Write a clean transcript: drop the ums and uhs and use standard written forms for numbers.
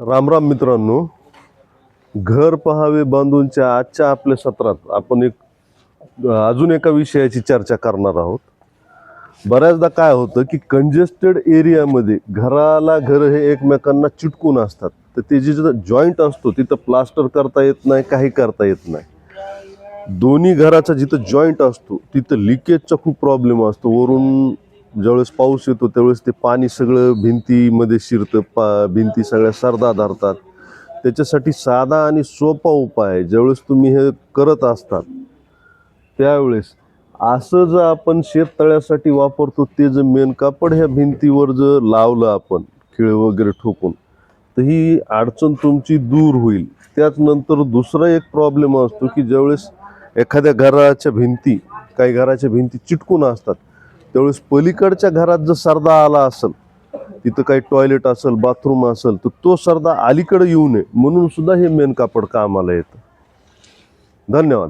रामराम मित्रांनो, घर पहावे बांधूनच्या आजच्या आपल्या सत्रात आपण अजून एका विषयाची चर्चा करणार आहोत. बऱ्याचदा काय होतं की कंजेस्टेड एरियामध्ये घराला घर हे एकमेकांना चिटकून असतात, तर ते जिथं जॉईंट असतो तिथं प्लास्टर करता येत नाही, काही करता येत नाही. दोन्ही घराचा जिथं जॉईंट असतो तिथं लिकेजचा खूप प्रॉब्लेम असतो. वरून ज्यावेळेस पाऊस येतो त्यावेळेस ते पाणी सगळं भिंतीमध्ये शिरतं, भिंती सगळ्या सरदा धरतात. त्याच्यासाठी साधा आणि सोपा उपाय ज्यावेळेस तुम्ही हे करत असतात त्यावेळेस असं जर आपण शेततळ्यासाठी वापरतो ते जर मेन कापड ह्या भिंतीवर जर लावलं आपण खिळे वगैरे ठोकून, तर ही अडचण तुमची दूर होईल. त्याचनंतर दुसरा एक प्रॉब्लेम असतो की ज्यावेळेस एखाद्या काही घराच्या भिंती चिटकून असतात, त्यावेळेस पलीकडच्या घरात जर सरदा आला असेल, तिथं काही टॉयलेट असेल, बाथरूम असेल, तर तो सरदा अलीकडे येऊ नये म्हणून सुद्धा हे मेन कापड कामाला येतं. धन्यवाद.